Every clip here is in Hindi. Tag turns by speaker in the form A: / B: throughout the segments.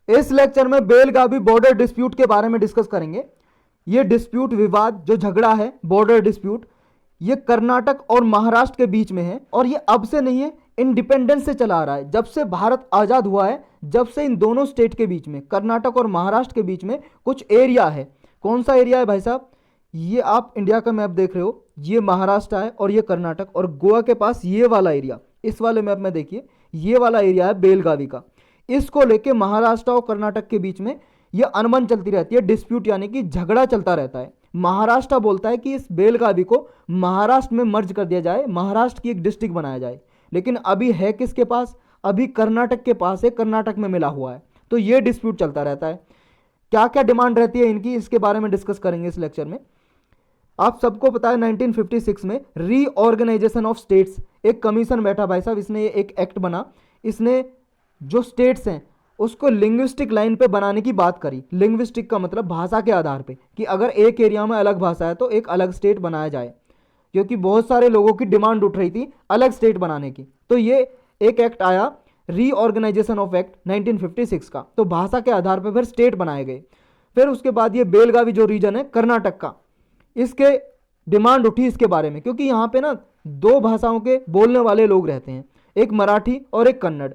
A: इस लेक्चर में बेलगावी बॉर्डर डिस्प्यूट के बारे में डिस्कस करेंगे। ये डिस्प्यूट, विवाद, जो झगड़ा है, बॉर्डर डिस्प्यूट, ये कर्नाटक और महाराष्ट्र के बीच में है और ये अब से नहीं है, इंडिपेंडेंस से चला आ रहा है। जब से भारत आज़ाद हुआ है, जब से इन दोनों स्टेट के बीच में, कर्नाटक और महाराष्ट्र के बीच में कुछ एरिया है। कौन सा एरिया है भाई साहब? ये आप इंडिया का मैप देख रहे हो, ये महाराष्ट्र है और ये कर्नाटक, और गोवा के पास ये वाला एरिया, इस वाले मैप में देखिए, ये वाला एरिया है बेलगावी का। इसको लेके महाराष्ट्र और कर्नाटक के बीच में ये अनबन चलती रहती है, डिस्प्यूट यानी कि झगड़ा चलता रहता है। महाराष्ट्र बोलता है कि इस बेलगावी को महाराष्ट्र में मर्ज कर दिया जाए, महाराष्ट्र की एक डिस्ट्रिक्ट बनाया जाए, लेकिन अभी है किसके पास? अभी कर्नाटक के पास है, कर्नाटक में मिला हुआ है। तो ये डिस्प्यूट चलता रहता है। क्या क्या डिमांड रहती है इनकी, इसके बारे में डिस्कस करेंगे इस लेक्चर में। आप सबको पता है 1956 में रीऑर्गेनाइजेशन ऑफ स्टेट्स एक कमीशन बैठा भाई साहब, इसने एक एक्ट बना, इसने जो स्टेट्स हैं उसको लिंग्विस्टिक लाइन पे बनाने की बात करी। लिंग्विस्टिक का मतलब भाषा के आधार पे, कि अगर एक एरिया में अलग भाषा है तो एक अलग स्टेट बनाया जाए, क्योंकि बहुत सारे लोगों की डिमांड उठ रही थी अलग स्टेट बनाने की। तो ये एक एक्ट आया, रीऑर्गेनाइजेशन ऑफ एक्ट 1956 का, तो भाषा के आधार पर फिर स्टेट बनाए गए। फिर उसके बाद ये बेलगावी जो रीजन है कर्नाटक का, इसके डिमांड उठी इसके बारे में, क्योंकि यहाँ पे ना दो भाषाओं के बोलने वाले लोग रहते हैं, एक मराठी और एक कन्नड़।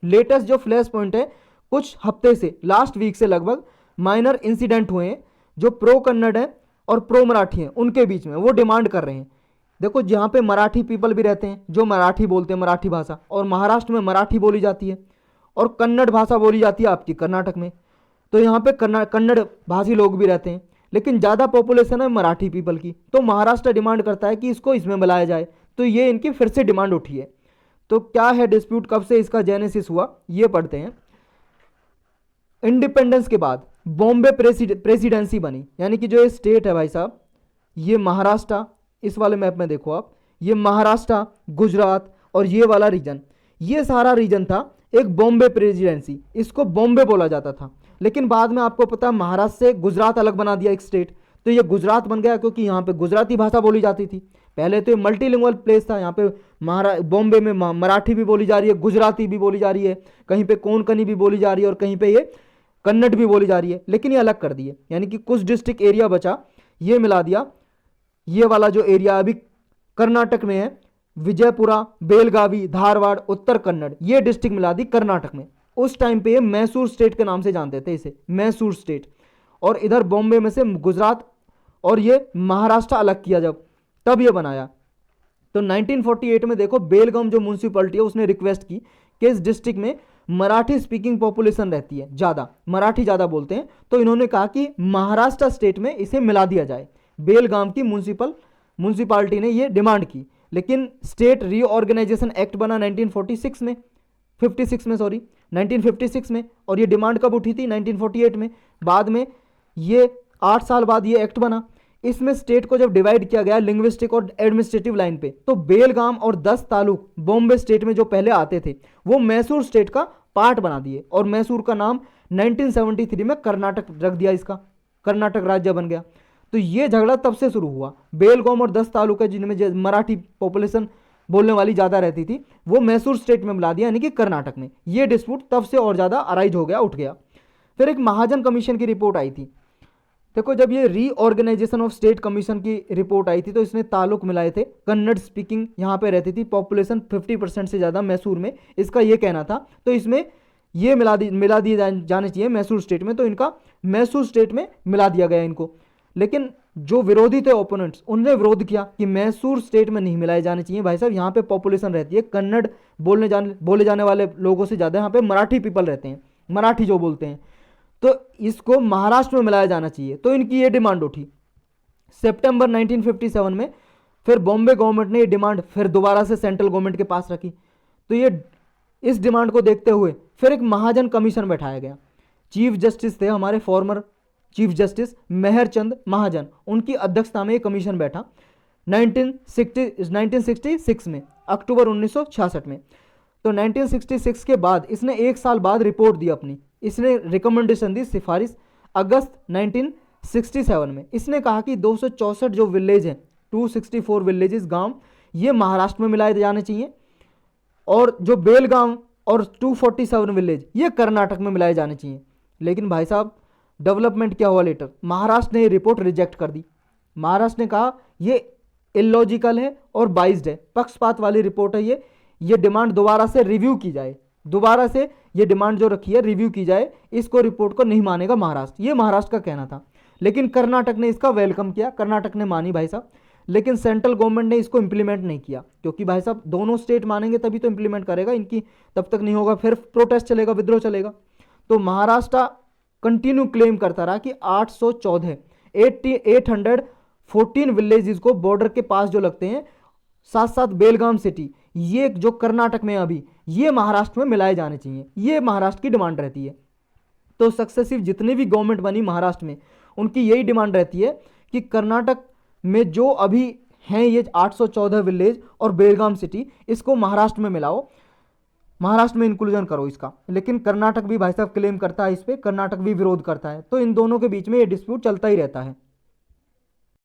A: लेटेस्ट जो फ्लैश पॉइंट है, कुछ हफ्ते से, लास्ट वीक से लगभग माइनर इंसिडेंट हुए हैं, जो प्रो कन्नड़ है और प्रो मराठी हैं उनके बीच में, वो डिमांड कर रहे हैं। देखो जहाँ पे मराठी पीपल भी रहते हैं जो मराठी बोलते हैं, मराठी भाषा, और महाराष्ट्र में मराठी बोली जाती है, और कन्नड़ भाषा बोली जाती है आपकी कर्नाटक में, तो यहाँ पे कन्नड़ भाषी लोग भी रहते हैं, लेकिन ज़्यादा पॉपुलेशन है मराठी पीपल की। तो महाराष्ट्र डिमांड करता है कि इसको इसमें मिलाया जाए, तो ये इनकी फिर से डिमांड उठी है। तो क्या है डिस्प्यूट, कब से इसका जेनेसिस हुआ, ये पढ़ते हैं। इंडिपेंडेंस के बाद बॉम्बे प्रेसिडेंसी बनी, यानी कि जो ये स्टेट है भाई साहब, ये महाराष्ट्र, इस वाले मैप में देखो आप, ये महाराष्ट्र, गुजरात और ये वाला रीजन, ये सारा रीजन था एक बॉम्बे प्रेसिडेंसी, इसको बॉम्बे बोला जाता था। लेकिन बाद में आपको पता है महाराष्ट्र से गुजरात अलग बना दिया एक स्टेट, तो ये गुजरात बन गया, क्योंकि यहाँ पे गुजराती भाषा बोली जाती थी। पहले तो ये मल्टीलिंगुअल प्लेस था, यहाँ पे बॉम्बे में मराठी भी बोली जा रही है, गुजराती भी बोली जा रही है, कहीं पे कोंकणी भी बोली जा रही है, और कहीं पे ये कन्नड़ भी बोली जा रही है, लेकिन ये अलग कर दिए, यानी कि कुछ डिस्ट्रिक्ट एरिया बचा, ये मिला दिया। ये वाला जो एरिया अभी कर्नाटक में है, विजयपुरा, बेलगावी, धारवाड़, उत्तर कन्नड़, ये डिस्ट्रिक्ट मिला दी कर्नाटक में। उस टाइम पे ये मैसूर स्टेट के नाम से जानते थे इसे, मैसूर स्टेट। और इधर बॉम्बे में से गुजरात और ये महाराष्ट्र अलग किया जब, तब ये बनाया। तो 1948 में देखो बेलगाम जो म्यूनसिपैलिटी है उसने रिक्वेस्ट की कि इस डिस्ट्रिक्ट में मराठी स्पीकिंग पॉपुलेशन रहती है ज़्यादा, मराठी ज़्यादा बोलते हैं, तो इन्होंने कहा कि महाराष्ट्र स्टेट में इसे मिला दिया जाए। बेलगाम की म्यूनसिपालिटी ने ये डिमांड की, लेकिन स्टेट रीऑर्गेनाइजेशन एक्ट बना 1946 में, 56 में सॉरी 1956 में, और ये डिमांड कब उठी थी? 1948 में। बाद में ये 8 साल बाद ये एक्ट बना। इसमें स्टेट को जब डिवाइड किया गया लिंग्विस्टिक और एडमिनिस्ट्रेटिव लाइन पे, तो बेलगाम और 10 तालुक बॉम्बे स्टेट में जो पहले आते थे वो मैसूर स्टेट का पार्ट बना दिए, और मैसूर का नाम 1973 में कर्नाटक रख दिया, इसका कर्नाटक राज्य बन गया। तो ये झगड़ा तब से शुरू हुआ। बेलगाम और 10 तालुक जिनमें मराठी पॉपुलेशन बोलने वाली ज़्यादा रहती थी, वो मैसूर स्टेट में मिला दिया, यानी कि कर्नाटक में। ये डिस्प्यूट तब से और ज़्यादा अराइज हो गया, उठ गया। फिर एक महाजन कमीशन की रिपोर्ट आई थी। देखो जब ये रीऑर्गेनाइजेशन ऑफ स्टेट कमीशन की रिपोर्ट आई थी तो इसने ताल्लुक मिलाए थे, कन्नड़ स्पीकिंग यहाँ पे रहती थी पॉपुलेशन 50% से ज़्यादा मैसूर में, इसका ये कहना था। तो इसमें ये मिला दिए जाने चाहिए मैसूर स्टेट में, तो इनका मैसूर स्टेट में मिला दिया गया इनको। लेकिन जो विरोधी थे ओपोनेंट्स, उनने विरोध किया कि मैसूर स्टेट में नहीं मिलाए जाने चाहिए भाई साहब, यहाँ पे पॉपुलेशन रहती है कन्नड़ बोले जाने वाले लोगों से ज़्यादा यहाँ पे मराठी पीपल रहते हैं, मराठी जो बोलते हैं, तो इसको महाराष्ट्र में मिलाया जाना चाहिए। तो इनकी ये डिमांड उठी। सितंबर 1957 में फिर बॉम्बे गवर्नमेंट ने ये डिमांड फिर दोबारा से सेंट्रल गवर्नमेंट के पास रखी। तो ये इस डिमांड को देखते हुए फिर एक महाजन कमीशन बैठाया गया। चीफ जस्टिस थे हमारे फॉर्मर चीफ जस्टिस मेहरचंद महाजन, उनकी अध्यक्षता में ये कमीशन बैठा 1966 में, अक्टूबर 1966 में। तो 1966 के बाद इसने 1 साल बाद रिपोर्ट दी अपनी, इसने रिकमेंडेशन दी, सिफारिश, अगस्त 1967 में। इसने कहा कि 264 जो विलेज हैं, 264 विलेजेस गांव, ये महाराष्ट्र में मिलाए जाने चाहिए, और जो बेलगाम और 247 विलेज ये कर्नाटक में मिलाए जाने चाहिए। लेकिन भाई साहब डेवलपमेंट क्या हुआ लेटर, महाराष्ट्र ने ये रिपोर्ट रिजेक्ट कर दी। महाराष्ट्र ने कहा ये इलॉजिकल है और बाइज्ड है, पक्षपात वाली रिपोर्ट है ये डिमांड दोबारा से रिव्यू की जाए, दोबारा से ये डिमांड जो रखी है रिव्यू की जाए, इसको रिपोर्ट को नहीं मानेगा महाराष्ट्र, ये महाराष्ट्र का कहना था। लेकिन कर्नाटक ने इसका वेलकम किया, कर्नाटक ने मानी भाई साहब, लेकिन सेंट्रल गवर्नमेंट ने इसको इंप्लीमेंट नहीं किया, क्योंकि भाई साहब दोनों स्टेट मानेंगे तभी तो इंप्लीमेंट करेगा, इनकी तब तक नहीं होगा, फिर प्रोटेस्ट चलेगा, विद्रोह चलेगा। तो महाराष्ट्र कंटिन्यू क्लेम करता रहा कि 814 814 विलेजेस को बॉर्डर के पास जो लगते हैं, साथ साथ बेलगाम सिटी, ये जो कर्नाटक में अभी ये महाराष्ट्र में मिलाए जाने चाहिए, ये महाराष्ट्र की डिमांड रहती है। तो सक्सेसिव जितनी भी गवर्नमेंट बनी महाराष्ट्र में, उनकी यही डिमांड रहती है कि कर्नाटक में जो अभी हैं ये 814 विलेज और बेलगाम सिटी, इसको महाराष्ट्र में मिलाओ, महाराष्ट्र में इंक्लूजन करो इसका। लेकिन कर्नाटक भी भाई साहब क्लेम करता है इस पर, कर्नाटक भी विरोध करता है, तो इन दोनों के बीच में ये डिस्प्यूट चलता ही रहता है।